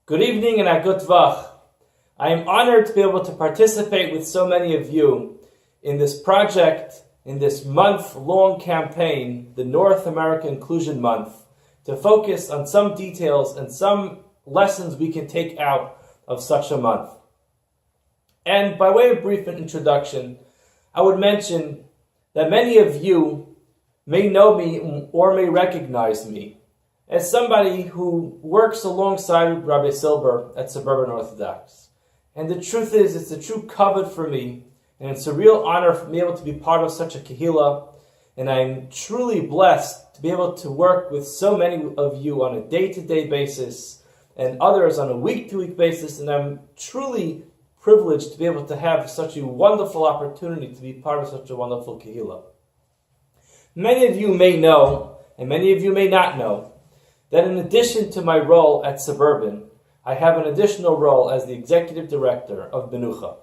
Good evening and a good vach. I am honored to be able to participate with so many of you in this project, in this month-long campaign, the North America Inclusion Month, to focus on some details and some lessons we can take out of such a month. And by way of brief introduction, I would mention that many of you may know me or may recognize me as somebody who works alongside Rabbi Silber at Suburban Orthodox. And the truth is, it's a true kavod for me, and it's a real honor for me able to be part of such a kehillah, and I'm truly blessed to be able to work with so many of you on a day-to-day basis, and others on a week-to-week basis, and I'm truly privileged to be able to have such a wonderful opportunity to be part of such a wonderful kehillah. Many of you may know, and many of you may not know, that in addition to my role at Suburban, I have an additional role as the executive director of Menucha.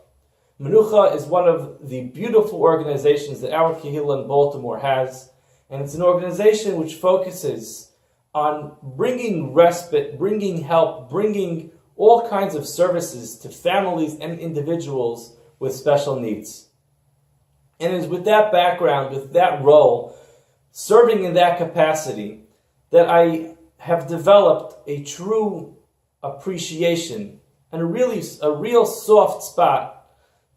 Menucha is one of the beautiful organizations that our kehillah in Baltimore has, and it's an organization which focuses on bringing respite, bringing help, bringing all kinds of services to families and individuals with special needs. And it is with that background, with that role, serving in that capacity, that I have developed a true appreciation and a real soft spot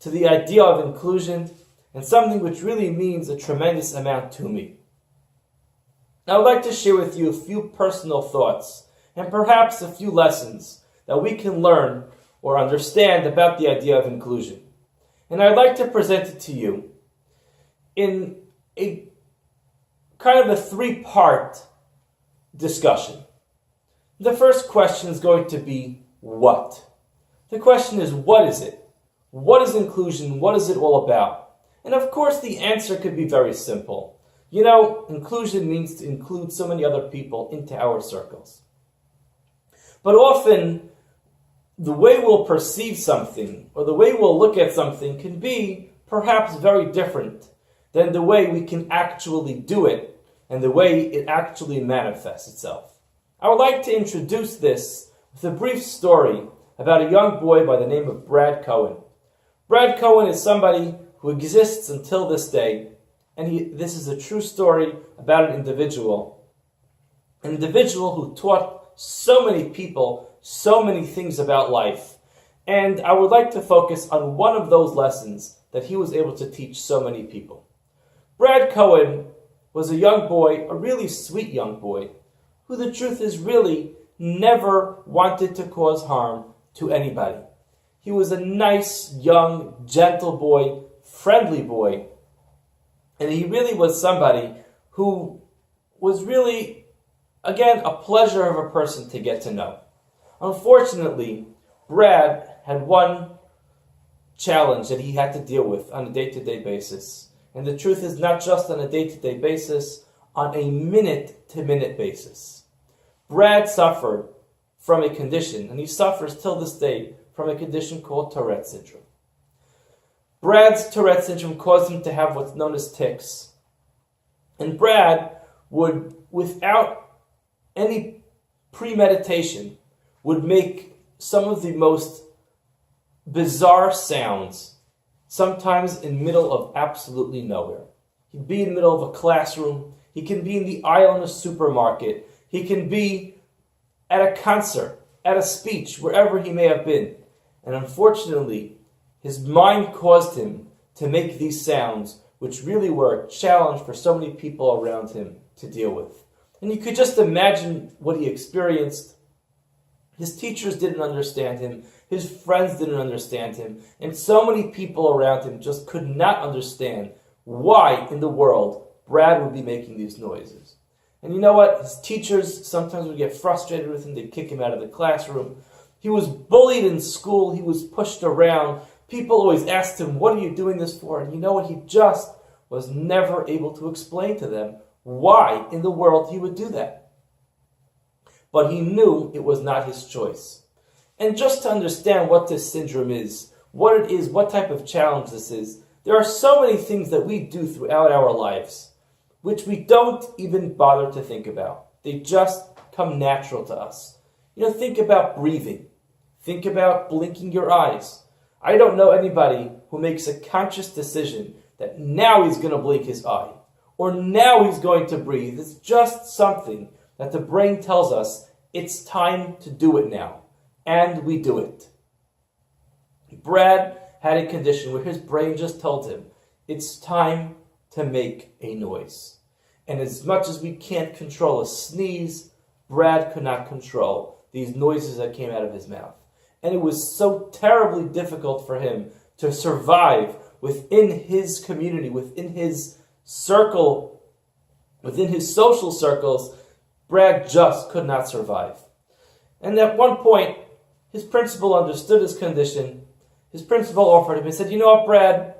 to the idea of inclusion, and something which really means a tremendous amount to me. Now I'd like to share with you a few personal thoughts and perhaps a few lessons that we can learn or understand about the idea of inclusion. And I'd like to present it to you in a kind of a three-part discussion. The first question is going to be what? The question is, what is it? What is inclusion? What is it all about? And of course the answer could be very simple. You know, inclusion means to include so many other people into our circles. But often the way we'll perceive something or the way we'll look at something can be perhaps very different than the way we can actually do it and the way it actually manifests itself. I would like to introduce this with a brief story about a young boy by the name of Brad Cohen. Brad Cohen is somebody who exists until this day, and this is a true story about an individual who taught so many people so many things about life. And I would like to focus on one of those lessons that he was able to teach so many people. Brad Cohen was a young boy, a really sweet young boy, who the truth is really never wanted to cause harm to anybody. He was a nice, young, gentle boy, friendly boy, and he really was somebody who was really, again, a pleasure of a person to get to know. Unfortunately, Brad had one challenge that he had to deal with on a day-to-day basis. And the truth is, not just on a day-to-day basis, on a minute-to-minute basis. Brad suffered from a condition, and he suffers till this day from a condition called Tourette syndrome. Brad's Tourette syndrome caused him to have what's known as tics. And Brad would, without any premeditation, would make some of the most bizarre sounds, sometimes in the middle of absolutely nowhere. He'd be in the middle of a classroom. He can be in the aisle in a supermarket. He can be at a concert, at a speech, wherever he may have been. And unfortunately, his mind caused him to make these sounds, which really were a challenge for so many people around him to deal with. And you could just imagine what he experienced. His teachers didn't understand him. His friends didn't understand him. And so many people around him just could not understand why in the world Brad would be making these noises. And you know what? His teachers sometimes would get frustrated with him. They'd kick him out of the classroom. He was bullied in school. He was pushed around. People always asked him, what are you doing this for? And you know what? He just was never able to explain to them why in the world he would do that. But he knew it was not his choice. And just to understand what this syndrome is, what it is, what type of challenge this is, there are so many things that we do throughout our lives which we don't even bother to think about. They just come natural to us. Think about breathing. Think about blinking your eyes. I don't know anybody who makes a conscious decision that now he's going to blink his eye, or now he's going to breathe. It's just something that the brain tells us it's time to do it now, and we do it. Brad had a condition where his brain just told him, it's time to make a noise. And as much as we can't control a sneeze, Brad could not control these noises that came out of his mouth. And it was so terribly difficult for him to survive within his community, within his circle, within his social circles. Brad just could not survive. And at one point, his principal understood his condition. His principal offered him and said, you know what, Brad?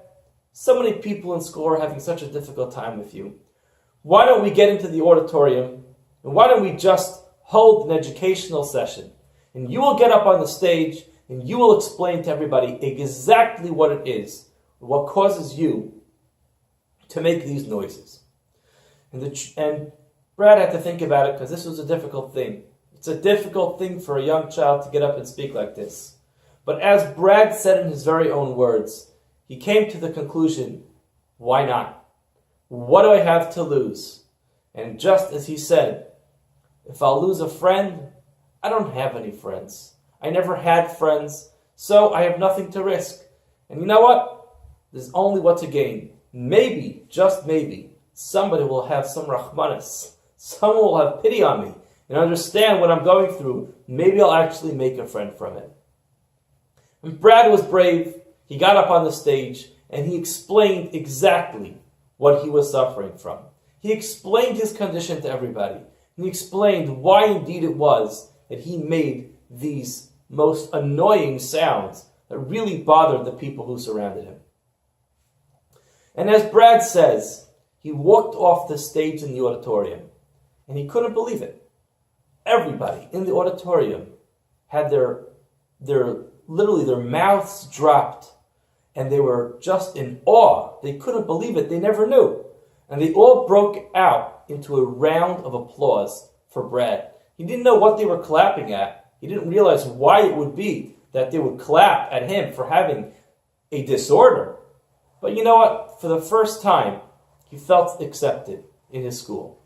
So many people in school are having such a difficult time with you. Why don't we get into the auditorium and why don't we just hold an educational session? And you will get up on the stage and you will explain to everybody exactly what it is, what causes you to make these noises. And Brad had to think about it because this was a difficult thing. It's a difficult thing for a young child to get up and speak like this. But as Brad said in his very own words, he came to the conclusion, why not? What do I have to lose? And just as he said, if I'll lose a friend, I don't have any friends. I never had friends, so I have nothing to risk. And you know what? There's only what to gain. Maybe, just maybe, somebody will have some rahmanas. Someone will have pity on me and understand what I'm going through. Maybe I'll actually make a friend from it. And Brad was brave. He got up on the stage and he explained exactly what he was suffering from. He explained his condition to everybody. And he explained why indeed it was that he made these most annoying sounds that really bothered the people who surrounded him. And as Brad says, he walked off the stage in the auditorium and he couldn't believe it. Everybody in the auditorium had their mouths dropped and they were just in awe. They couldn't believe it. They never knew. And they all broke out into a round of applause for Brad. He didn't know what they were clapping at. He didn't realize why it would be that they would clap at him for having a disorder. But you know what? For the first time, he felt accepted in his school.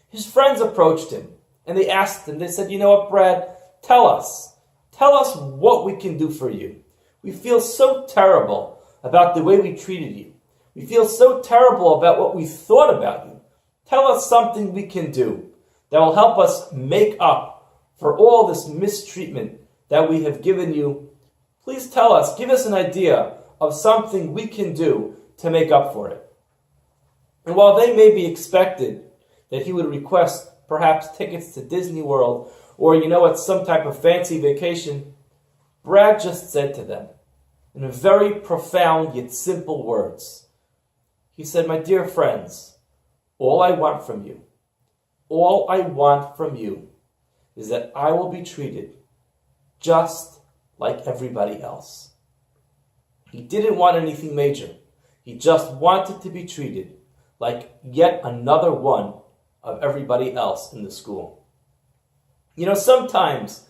His friends approached him and they asked him, they said, you know what, Brad, tell us what we can do for you. We feel so terrible about the way we treated you. We feel so terrible about what we thought about you. Tell us something we can do that will help us make up for all this mistreatment that we have given you. Please tell us, give us an idea of something we can do to make up for it. And while they may be expected that he would request perhaps tickets to Disney World or, some type of fancy vacation, Brad just said to them, in very profound yet simple words, he said, my dear friends, all I want from you is that I will be treated just like everybody else. He didn't want anything major. He just wanted to be treated like yet another one of everybody else in the school. Sometimes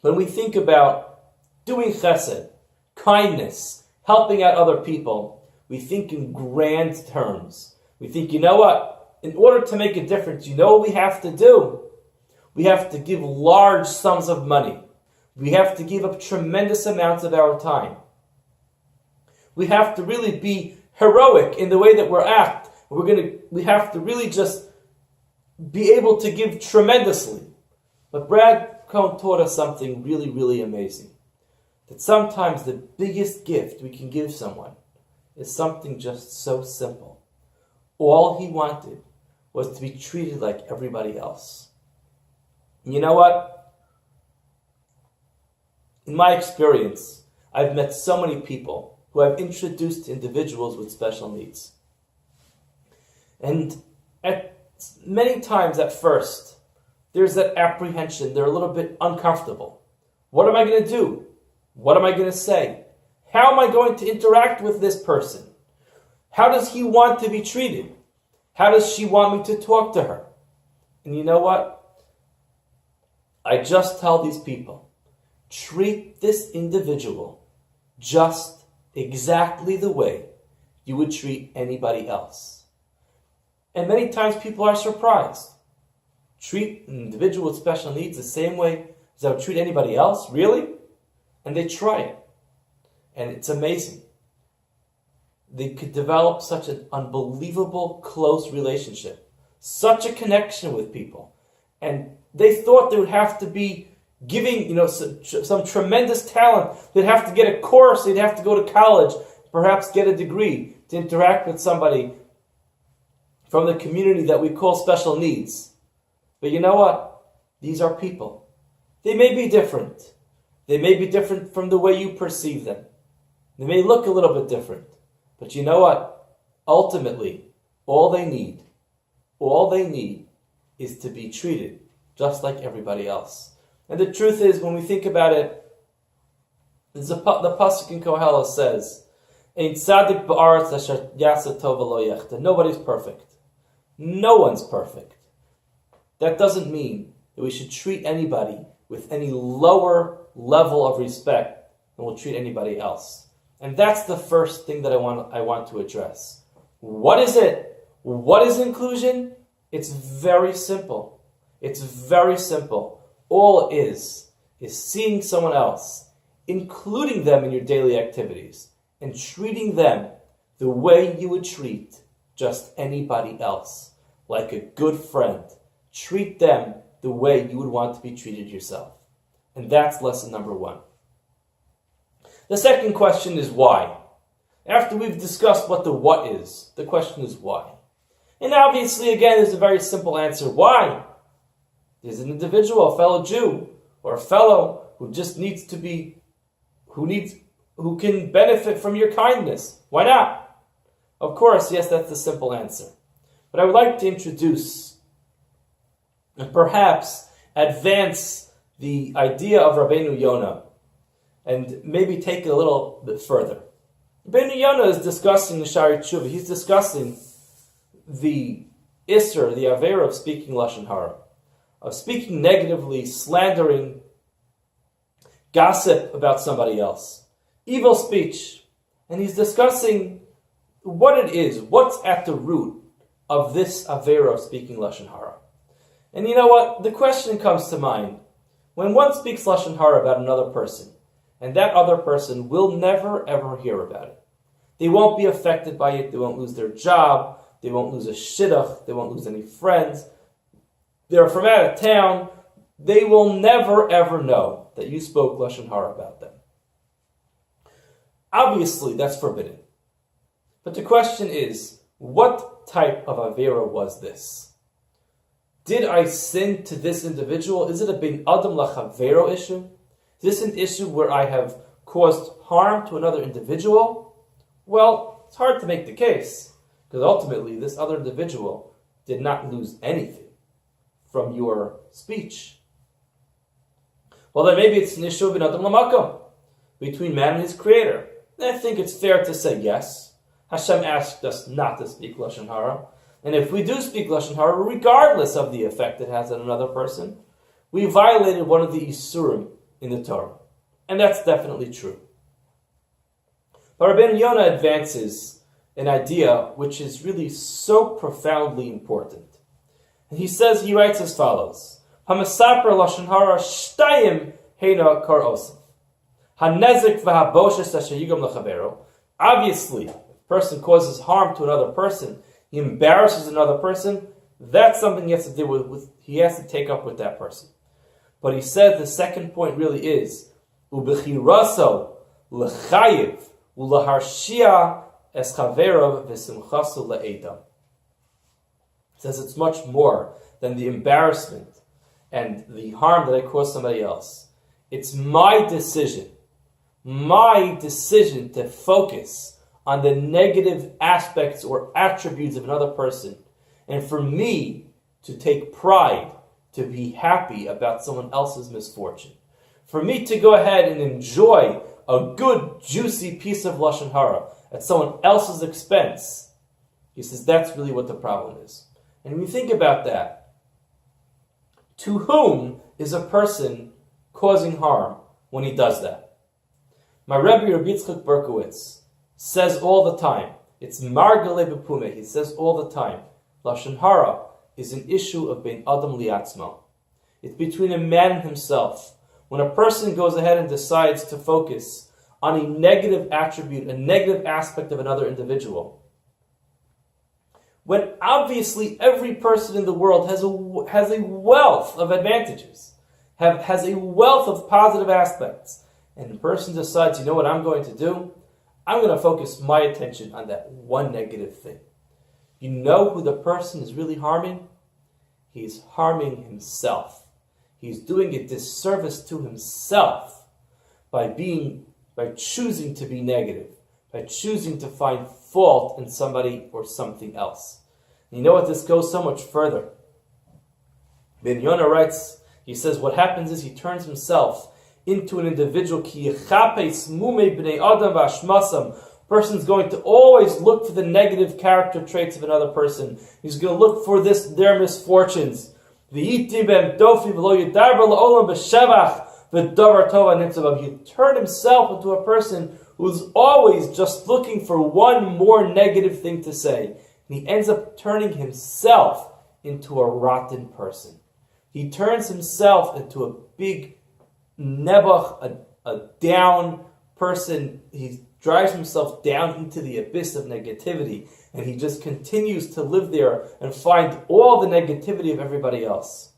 when we think about doing chesed, kindness, helping out other people, we think in grand terms. We think, you know what? In order to make a difference, you know what we have to do? We have to give large sums of money. We have to give up tremendous amounts of our time. We have to really be heroic in the way that we act. We have to really just be able to give tremendously. But Brad Cohn taught us something really, really amazing. That sometimes the biggest gift we can give someone is something just so simple. All he wanted was to be treated like everybody else. And you know what? In my experience, I've met so many people who I've introduced to individuals with special needs. And many times at first, there's that apprehension. They're a little bit uncomfortable. What am I going to do? What am I going to say? How am I going to interact with this person? How does he want to be treated? How does she want me to talk to her? And you know what? I just tell these people, treat this individual just exactly the way you would treat anybody else. And many times people are surprised. Treat an individual with special needs the same way as I would treat anybody else? Really? And they try it. And it's amazing. They could develop such an unbelievable close relationship, such a connection with people. And they thought they would have to be giving, some tremendous talent. They'd have to get a course, they'd have to go to college, perhaps get a degree to interact with somebody from the community that we call special needs. But you know what? These are people. They may be different. They may be different from the way you perceive them. They may look a little bit different. But you know what? Ultimately, all they need is to be treated just like everybody else. And the truth is, when we think about it, the pasuk in Koheles says, "Ein tzaddik ba'aretz asher ya'aseh tov v'lo yechta." Nobody's perfect. No one's perfect. That doesn't mean that we should treat anybody with any lower level of respect than we'll treat anybody else. And that's the first thing that I want to address. What is it? What is inclusion? It's very simple. It's very simple. All it is seeing someone else, including them in your daily activities, and treating them the way you would treat just anybody else. Like a good friend. Treat them the way you would want to be treated yourself. And that's lesson number 1. The second question is why. After we've discussed what the what is, the question is why. And obviously, again, there's a very simple answer. Why? There's an individual, a fellow Jew, or a fellow who just needs to be, who can benefit from your kindness. Why not? Of course, yes, that's the simple answer. But I would like to introduce and perhaps advance the idea of Rabbeinu Yonah and maybe take it a little bit further. Rabbeinu Yonah is discussing the Shari Tshuva. He's discussing the Isser, the Avera of speaking Lashon Hara, of speaking negatively, slandering, gossip about somebody else, evil speech. And he's discussing what it is, what's at the root of this Avera of speaking Lashon Hara. And you know what? The question comes to mind. When one speaks Lashon Hara about another person, and that other person will never ever hear about it. They won't be affected by it. They won't lose their job. They won't lose a shidduch. They won't lose any friends. They're from out of town. They will never ever know that you spoke Lashon Hara about them. Obviously, that's forbidden. But the question is, what type of Avera was this? Did I sin to this individual? Is it a bin adam lachavero issue? Is this an issue where I have caused harm to another individual? Well, it's hard to make the case, because ultimately this other individual did not lose anything from your speech. Well, then maybe it's an issue of bin adam lamakom, between man and his creator. And I think it's fair to say yes. Hashem asked us not to speak Lashon Hara. And if we do speak Lashon Hara, regardless of the effect it has on another person, we violated one of the Isurim in the Torah. And that's definitely true. But Rabbeinu Yonah advances an idea which is really so profoundly important. And he writes as follows, Hamasaper Lashon Hara shtayim heina kar osam. Hanezik v'haboshes asher yigam lechavero. Obviously, if a person causes harm to another person, he embarrasses another person, that's something he has to deal with. He has to take up with that person. But he said the second point really is, Ubechiraso lechayiv ulaharshia es chaverav v'simchasu le'edam. He says it's much more than the embarrassment and the harm that I caused somebody else. It's my decision to focus on the negative aspects or attributes of another person, and for me to take pride, to be happy about someone else's misfortune. For me to go ahead and enjoy a good, juicy piece of Lashon Hara at someone else's expense. He says that's really what the problem is. And when you think about that, to whom is a person causing harm when he does that. My Rebbe Rabbi Yitzchak Berkowitz says all the time, it's Margale Bepume, he says all the time, Lashon Hara is an issue of Bein Adam Liatzmo. It's between a man and himself. When a person goes ahead and decides to focus on a negative attribute, a negative aspect of another individual, when obviously every person in the world has a wealth of advantages, has a wealth of positive aspects, and the person decides, you know what I'm going to do? I'm going to focus my attention on that one negative thing. You know who the person is really harming? He's harming himself. He's doing a disservice to himself by choosing to be negative, by choosing to find fault in somebody or something else. And you know what? This goes so much further. Ben Yonah writes, he says, what happens is he turns himself into an individual. Person's going to always look for the negative character traits of another person. He's going to look for their misfortunes. He turned himself into a person who's always just looking for one more negative thing to say. And he ends up turning himself into a rotten person. He turns himself into a big nebuch, a down person. He drives himself down into the abyss of negativity, and he just continues to live there and find all the negativity of everybody else.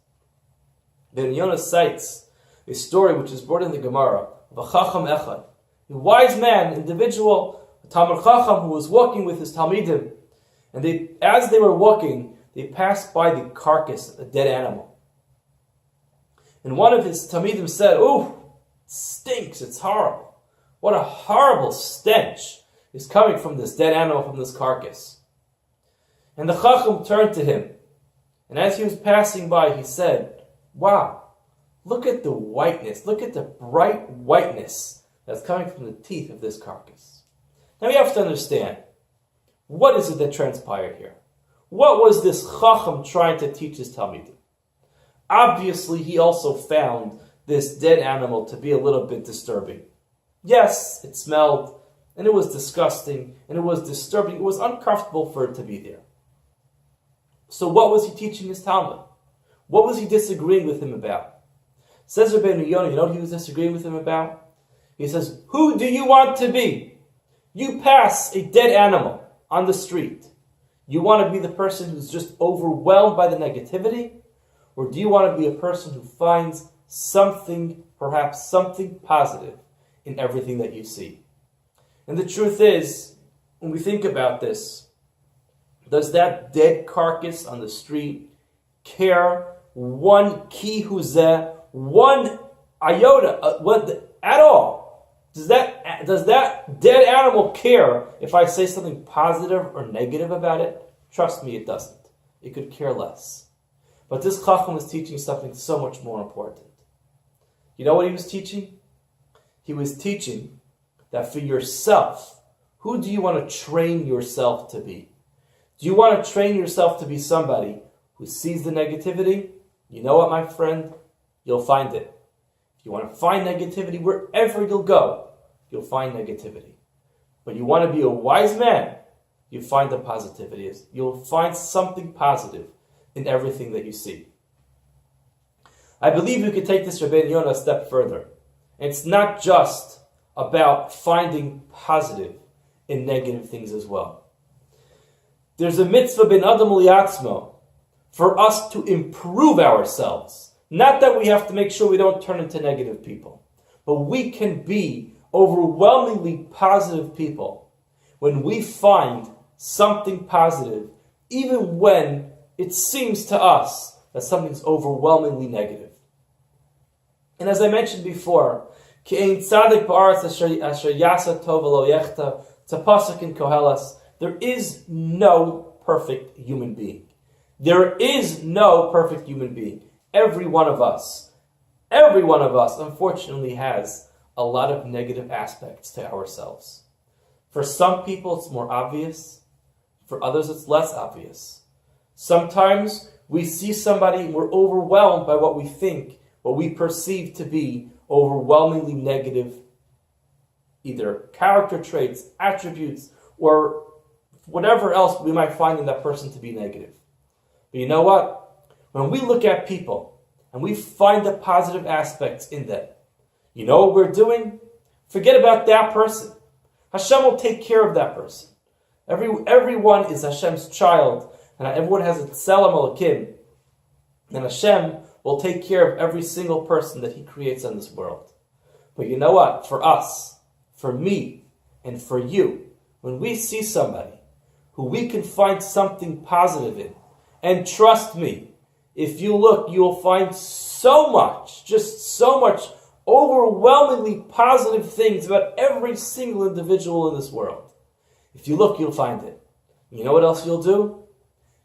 Ben Yonah cites a story which is brought in the Gemara of a Chacham Echad, a wise man, individual, a Talmid Chacham who was walking with his Talmidim, and as they were walking, they passed by the carcass of a dead animal. And one of his Talmidim said, "Ooh, it stinks, it's horrible. What a horrible stench is coming from this dead animal, from this carcass." And the Chacham turned to him, and as he was passing by, he said, "Wow, look at the whiteness, look at the bright whiteness that's coming from the teeth of this carcass." Now we have to understand, what is it that transpired here? What was this Chacham trying to teach his Talmidim? Obviously, he also found this dead animal to be a little bit disturbing. Yes, it smelled, and it was disgusting, and it was disturbing. It was uncomfortable for it to be there. So what was he teaching his Talmud? What was he disagreeing with him about? Says Rabbeinu Yonah, you know what he was disagreeing with him about? He says, who do you want to be? You pass a dead animal on the street. You want to be the person who's just overwhelmed by the negativity? Or do you want to be a person who finds something, perhaps something positive in everything that you see? And the truth is, when we think about this, does that dead carcass on the street care one kihuzeh, one iota, at all? Does that dead animal care if I say something positive or negative about it? Trust me, it doesn't. It could care less. But this Chacham was teaching something so much more important. You know what he was teaching? He was teaching that for yourself, who do you want to train yourself to be? Do you want to train yourself to be somebody who sees the negativity? You know what, my friend? You'll find it. If you want to find negativity, wherever you'll go, you'll find negativity. But you want to be a wise man, you find the positivity. You'll find something positive in everything that you see. I believe you could take this Rabbeinu Yonah a step further. It's not just about finding positive in negative things as well. There's a mitzvah ben adam liatzmo for us to improve ourselves. Not that we have to make sure we don't turn into negative people, but we can be overwhelmingly positive people when we find something positive, even when it seems to us that something's overwhelmingly negative. And as I mentioned before, it's a pasuk in Koheles, there is no perfect human being. There is no perfect human being. Every one of us, unfortunately, has a lot of negative aspects to ourselves. For some people, it's more obvious. For others, it's less obvious. Sometimes we see somebody and we're overwhelmed by what we think, what we perceive to be overwhelmingly negative either character traits, attributes, or whatever else we might find in that person to be negative. But you know what? When we look at people and we find the positive aspects in them, you know what we're doing? Forget about that person. Hashem will take care of that person. Everyone is Hashem's child, and everyone has a tselem Elokim, and Hashem will take care of every single person that He creates on this world. But you know what? For us, for me, and for you, when we see somebody who we can find something positive in, and trust me, if you look, you'll find so much, just so much overwhelmingly positive things about every single individual in this world. If you look, you'll find it. You know what else you'll do?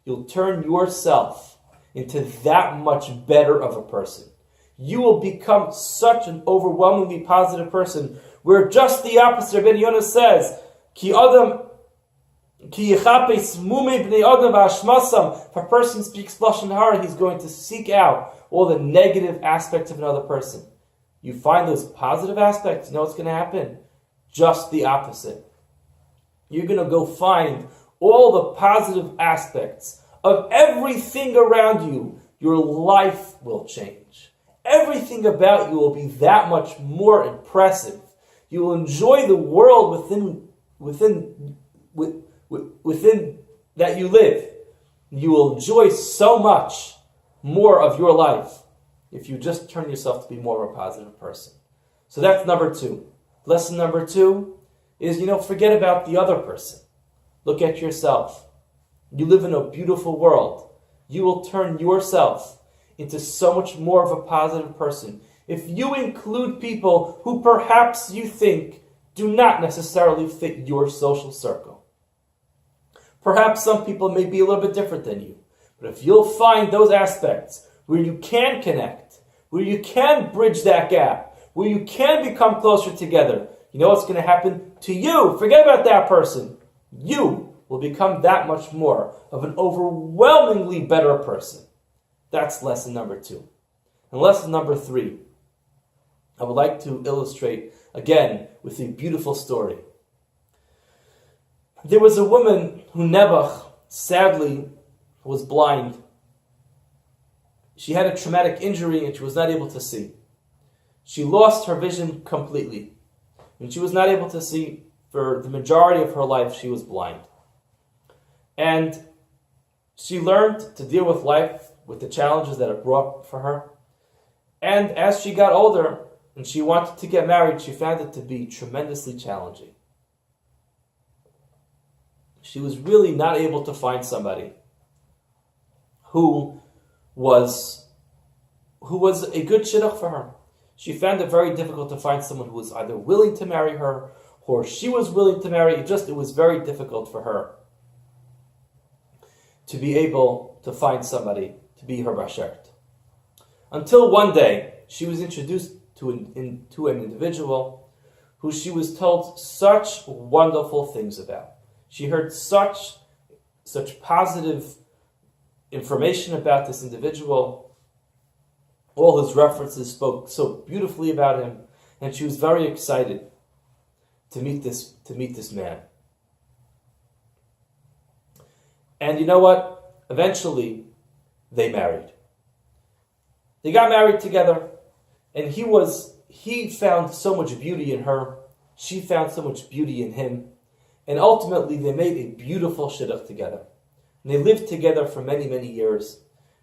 You'll turn yourself into that much better of a person. You will become such an overwhelmingly positive person, where just the opposite, Ben Yonah says, Ki Adam, Ki Yichapes Mume Bnei Adam V'Ashmasam. If a person speaks Lashon Hara, he's going to seek out all the negative aspects of another person. You find those positive aspects, you know what's going to happen? Just the opposite. You're going to go find all the positive aspects of everything around you. Your life will change. Everything about you will be that much more impressive. You will enjoy the world within that you live. You will enjoy so much more of your life if you just turn yourself to be more of a positive person. So that's number 2. Lesson number 2 is, forget about the other person. Look at yourself. You live in a beautiful world. You will turn yourself into so much more of a positive person if you include people who perhaps you think do not necessarily fit your social circle. Perhaps some people may be a little bit different than you, but if you'll find those aspects where you can connect, where you can bridge that gap, where you can become closer together, you know what's going to happen to you? Forget about that person. You will become that much more of an overwhelmingly better person. That's lesson number 2. And lesson number 3, I would like to illustrate again with a beautiful story. There was a woman who Nebuch, sadly, was blind. She had a traumatic injury and she was not able to see. She lost her vision completely. And she was not able to see for the majority of her life. She was blind. And she learned to deal with life, with the challenges that it brought for her. And as she got older and she wanted to get married, she found it to be tremendously challenging. She was really not able to find somebody who was a good shidduch for her. She found it very difficult to find someone who was either willing to marry her or she was willing to marry. It was very difficult for her to be able to find somebody to be her bashert. Until one day, she was introduced to an individual who she was told such wonderful things about. She heard such positive information about this individual. All his references spoke so beautifully about him, and she was very excited to meet this man. And you know what? Eventually, they married. They got married together, and he found so much beauty in her. She found so much beauty in him. And ultimately, they made a beautiful shidduch together. And they lived together for many, many years.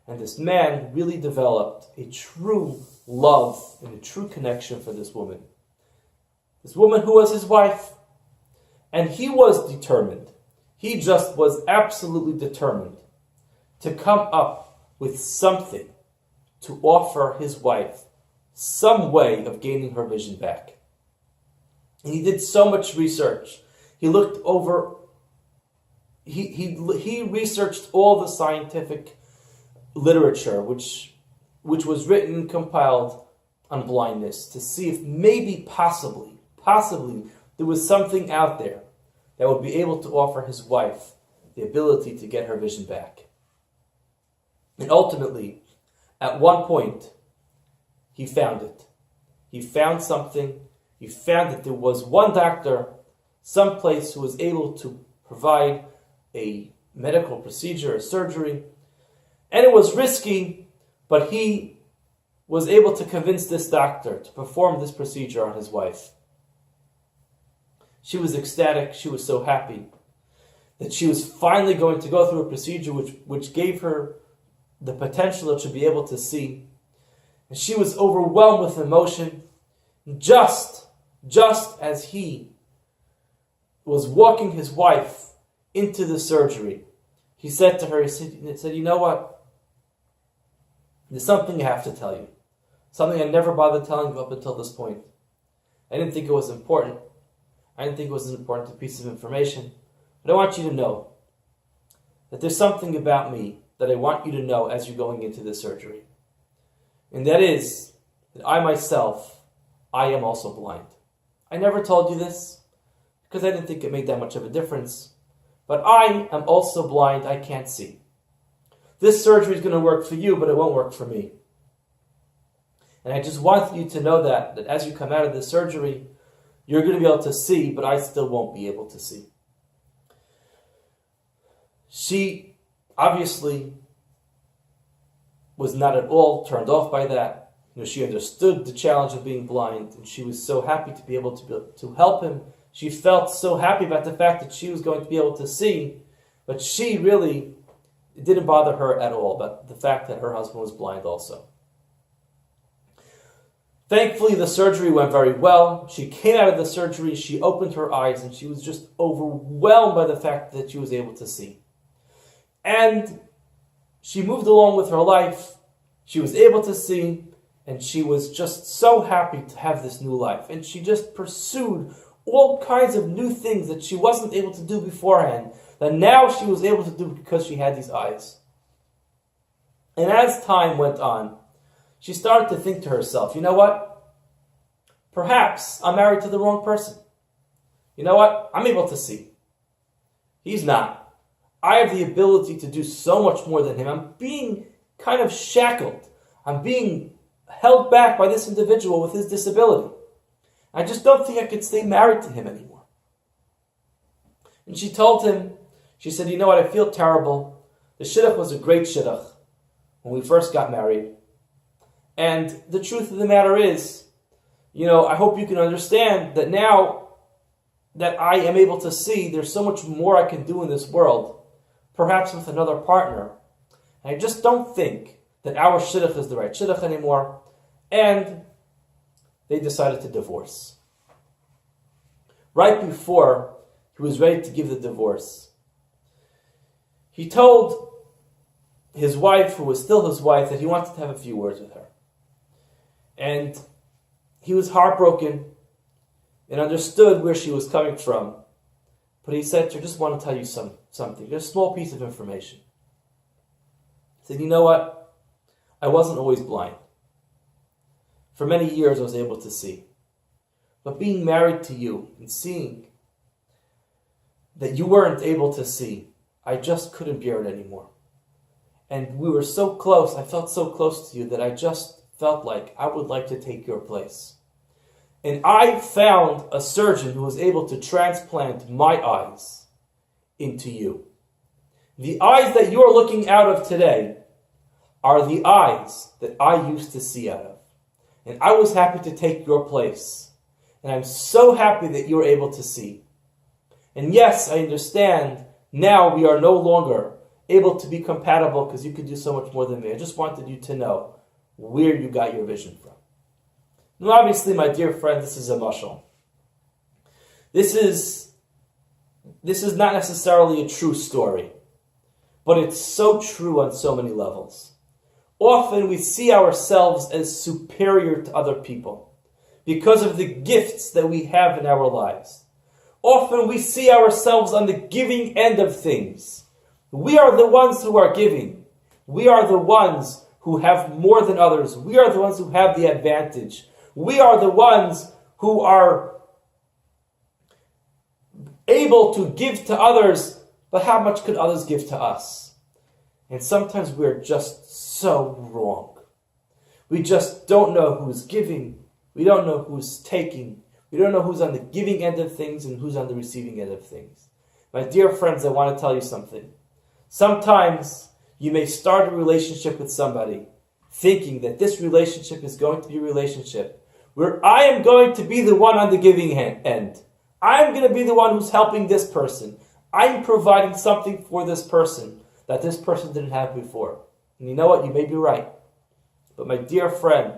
And this man really developed a true love and a true connection for this woman. This woman who was his wife. And he was determined. He just was absolutely determined to come up with something to offer his wife, some way of gaining her vision back. And he did so much research. He looked over, he researched all the scientific literature which was written and compiled on blindness to see if maybe possibly there was something out there that would be able to offer his wife the ability to get her vision back. And ultimately, at one point, he found it. he found something. He found that there was one doctor, someplace, who was able to provide a medical procedure, a surgery. And it was risky, but he was able to convince this doctor to perform this procedure on his wife. She was ecstatic. She was so happy that she was finally going to go through a procedure which gave her the potential that she'd be able to see. And she was overwhelmed with emotion. Just as he was walking his wife into the surgery, he said to her, he said, you know what? There's something I have to tell you. Something I never bothered telling you up until this point. I didn't think it was important. I didn't think it was an important piece of information. But I want you to know that there's something about me that I want you to know as you're going into this surgery. And that is that I myself, I am also blind. I never told you this because I didn't think it made that much of a difference. But I am also blind. I can't see. This surgery is going to work for you, but it won't work for me. And I just want you to know that as you come out of this surgery, you're going to be able to see, but I still won't be able to see. She obviously was not at all turned off by that. She understood the challenge of being blind, and she was so happy to be able to help him. She felt so happy about the fact that she was going to be able to see, but she really, it didn't bother her at all, but the fact that her husband was blind also. Thankfully, the surgery went very well. She came out of the surgery, she opened her eyes, and she was just overwhelmed by the fact that she was able to see. And she moved along with her life. She was able to see, and she was just so happy to have this new life. And she just pursued all kinds of new things that she wasn't able to do beforehand, that now she was able to do because she had these eyes. And as time went on, she started to think to herself, you know what? Perhaps I'm married to the wrong person. You know what? I'm able to see. He's not. I have the ability to do so much more than him. I'm being kind of shackled. I'm being held back by this individual with his disability. I just don't think I could stay married to him anymore. And she told him, she said, you know what? I feel terrible. The shidduch was a great shidduch when we first got married. And the truth of the matter is, I hope you can understand that now that I am able to see, there's so much more I can do in this world, perhaps with another partner. And I just don't think that our shidduch is the right shidduch anymore. And they decided to divorce. Right before he was ready to give the divorce, he told his wife, who was still his wife, that he wanted to have a few words with her. And he was heartbroken and understood where she was coming from. But he said to her, I just want to tell you something, just a small piece of information. He said, you know what? I wasn't always blind. For many years I was able to see. But being married to you and seeing that you weren't able to see, I just couldn't bear it anymore. And we were so close, I felt so close to you that I just felt like I would like to take your place. And I found a surgeon who was able to transplant my eyes into you. The eyes that you're looking out of today are the eyes that I used to see out of. And I was happy to take your place. And I'm so happy that you're able to see. And yes, I understand now we are no longer able to be compatible because you could do so much more than me. I just wanted you to know where you got your vision from. Now, obviously, my dear friend, this is a mashal. This is not necessarily a true story, but it's so true on so many levels. Often we see ourselves as superior to other people because of the gifts that we have in our lives. Often we see ourselves on the giving end of things. We are the ones who are giving. We are the ones who have more than others. We are the ones who have the advantage. We are the ones who are able to give to others, but how much could others give to us? And sometimes we're just so wrong. We just don't know who's giving We don't know who's taking. We don't know who's on the giving end of things and who's on the receiving end of things. My dear friends, I want to tell you something. Sometimes you may start a relationship with somebody thinking that this relationship is going to be a relationship where I am going to be the one on the giving end. I'm going to be the one who's helping this person. I'm providing something for this person that this person didn't have before. And you know what? You may be right. But my dear friend,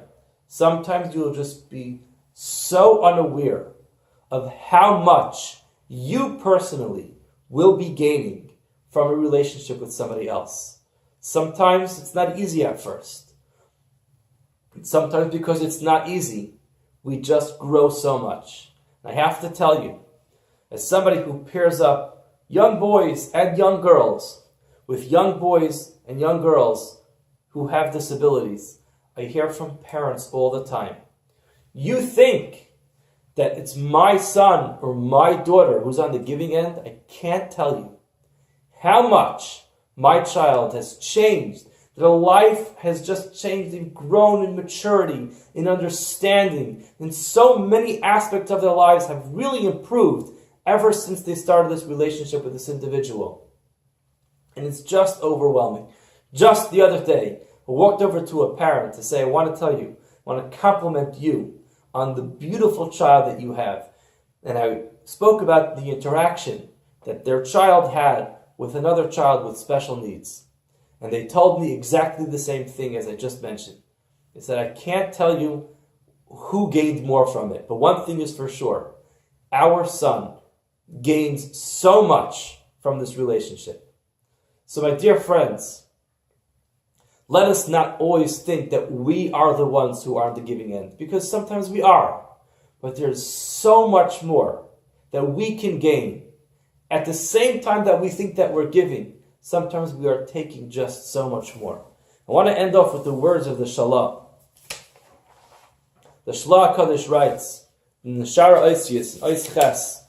sometimes you will just be so unaware of how much you personally will be gaining from a relationship with somebody else. Sometimes it's not easy at first. And sometimes because it's not easy, we just grow so much. And I have to tell you, as somebody who pairs up young boys and young girls with young boys and young girls who have disabilities, I hear from parents all the time. You think that it's my son or my daughter who's on the giving end? I can't tell you how much my child has changed. Their life has just changed. They've grown in maturity, in understanding, and so many aspects of their lives have really improved ever since they started this relationship with this individual. And it's just overwhelming. Just the other day, I walked over to a parent to say, I want to tell you, I want to compliment you on the beautiful child that you have. And I spoke about the interaction that their child had with another child with special needs. And they told me exactly the same thing as I just mentioned. They said, I can't tell you who gained more from it, but one thing is for sure. Our son gains so much from this relationship. So my dear friends, let us not always think that we are the ones who are on the giving end, because sometimes we are. But there's so much more that we can gain. At the same time that we think that we're giving, sometimes we are taking just so much more. I want to end off with the words of the Shalah. The Shalah HaKadosh writes, in the Shara Oisius, Ois Ches,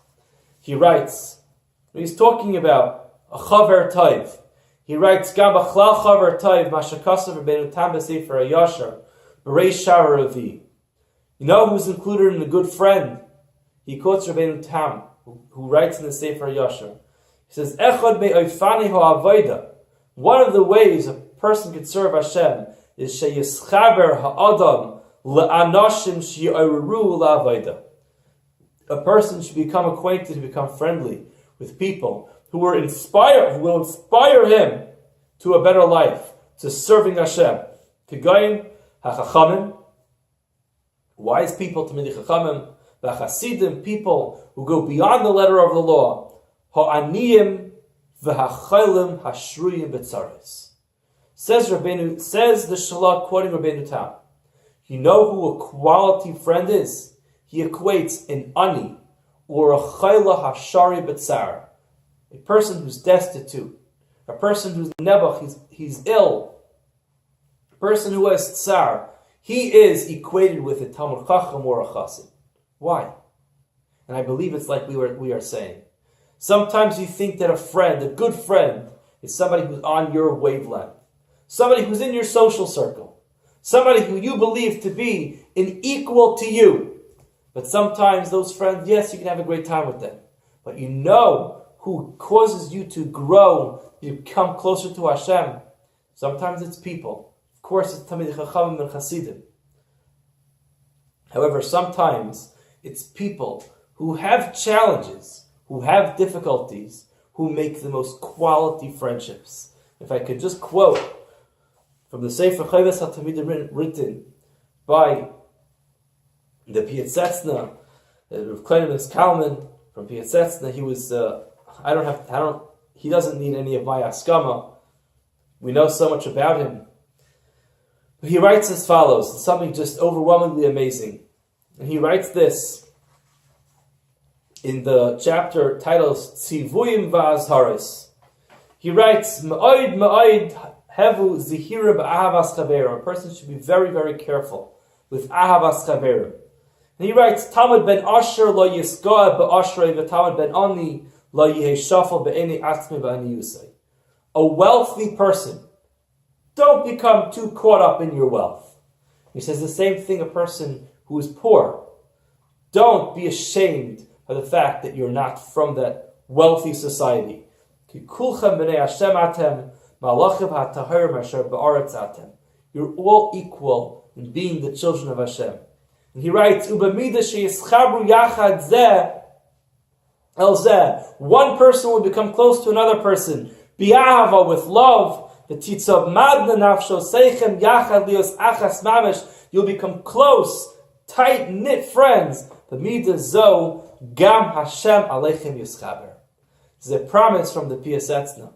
he writes, he's talking about a Chaver Tov. He writes, Gam Achlal Chaver Tov, Mashakasav Rabbeinu Tam B'Sefer HaYashar, B'Reish Shara Ravi. You know who's included in a good friend? He quotes Rabbeinu Tam, who writes in the Sefer HaYashar. He says, Echad be'oifani ha'avoida. One of the ways a person can serve Hashem is sheyischaber ha'adam le'anashim she'oreru la'avoida. A person should become acquainted, become friendly with people who will inspire him to a better life, to serving Hashem. Kegoyim ha'chachamim, wise people, Tamidei Chachamim, v'chasidim, people who go beyond the letter of the law, ha'aniyim v'ha'chaylim ha'shruyim b'tzaris. Says the Shalah, quoting Rabbeinu Tam, you know who a quality friend is? He equates an ani, or a chayla ha'shari b'tzar, a person who's destitute, a person who's nebuch, he's ill, a person who has tsar. He is equated with a Talmud Chacham or a Chassid. Why? And I believe it's like we are saying. Sometimes you think that a friend, a good friend, is somebody who's on your wavelength, somebody who's in your social circle, somebody who you believe to be an equal to you. But sometimes those friends, yes, you can have a great time with them, but you know who causes you to grow, you come closer to Hashem. Sometimes it's people. Of course, it's Tamidei Chachamim and Chasidim. However, sometimes it's people who have challenges, who have difficulties, who make the most quality friendships. If I could just quote from the Sefer Chayves HaTamidim written by the Pietzetzna, Rav Klein Kalman from Pietzetzna, he was, he doesn't need any of my askama. We know so much about him. But he writes as follows, something just overwhelmingly amazing. And he writes this in the chapter titled Tzivuyim Va'azharos. He writes, Ma'oid hevu zihira ba'ahavas chaverim. A person should be very, very careful with ahavas chaverim. And he writes, Talmud ben Asher lo yisgoa ba'ashrei v'Talmud ben Ani lo yiheshafel be'eni atzmi ba'ani yusay. A wealthy person, don't become too caught up in your wealth. He says the same thing a person who is poor. Don't be ashamed of the fact that you're not from that wealthy society. You're all equal in being the children of Hashem. And he writes, one person will become close to another person, with love. You'll become close, tight-knit friends. This is a promise from the Piasetzna.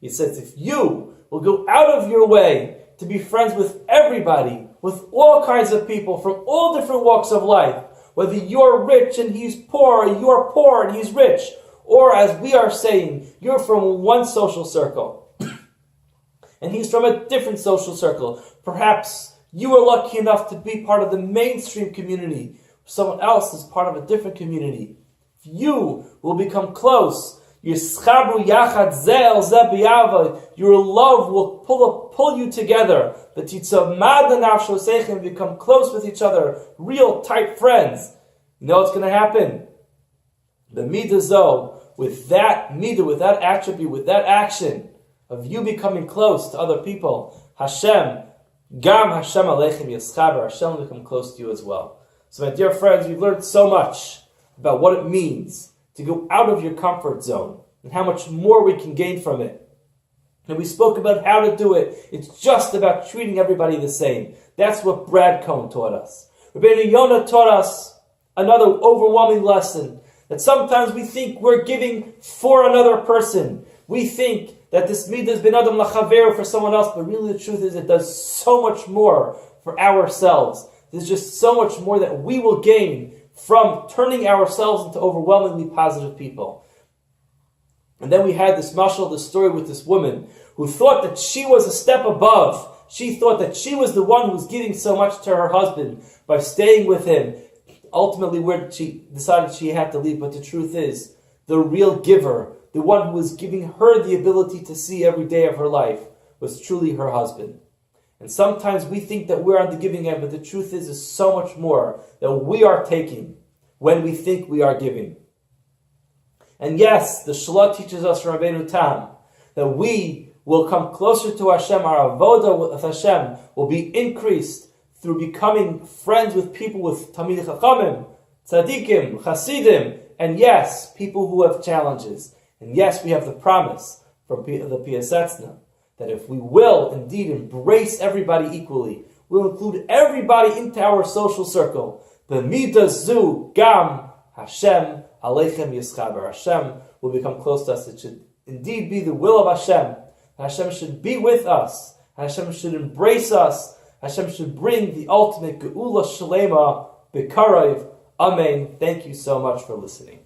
He says, if you will go out of your way to be friends with everybody, with all kinds of people from all different walks of life, whether you're rich and he's poor, or you're poor and he's rich, or as we are saying, you're from one social circle and he's from a different social circle. Perhaps you were lucky enough to be part of the mainstream community. Someone else is part of a different community. If you will become close, your love will pull you together. And become close with each other, real tight friends. You know what's going to happen? The midah with that midah, with that attribute, with that action of you becoming close to other people, Hashem Aleichem Yischaber, Hashem will become close to you as well. So my dear friends, we've learned so much about what it means to go out of your comfort zone and how much more we can gain from it. And we spoke about how to do it. It's just about treating everybody the same. That's what Brad Cohn taught us. Rabbeinu Yonah taught us another overwhelming lesson, that sometimes we think we're giving for another person. We think that this midah has been adam lachaver for someone else, but really the truth is it does so much more for ourselves. There's just so much more that we will gain from turning ourselves into overwhelmingly positive people. And then we had this mashal, this story with this woman who thought that she was a step above. She thought that she was the one who was giving so much to her husband by staying with him. Ultimately, where she decided she had to leave. But the truth is, the real giver, the one who was giving her the ability to see every day of her life, was truly her husband. And sometimes we think that we're on the giving end, but the truth is there's so much more that we are taking when we think we are giving. And yes, the Shalah teaches us from Rabbeinu Tam that we will come closer to Hashem. Our avodah with Hashem will be increased through becoming friends with people with Talmidei Chachamim, Tzadikim, Chasidim, and yes, people who have challenges. And yes, we have the promise from the Piasetzna that if we will indeed embrace everybody equally, we'll include everybody into our social circle. B'midah zu gam Hashem Aleichem Yischaber. Hashem will become close to us. It should indeed be the will of Hashem. Hashem should be with us. Hashem should embrace us. Hashem should bring the ultimate Geula Shalema B'Karayv. Amen. Thank you so much for listening.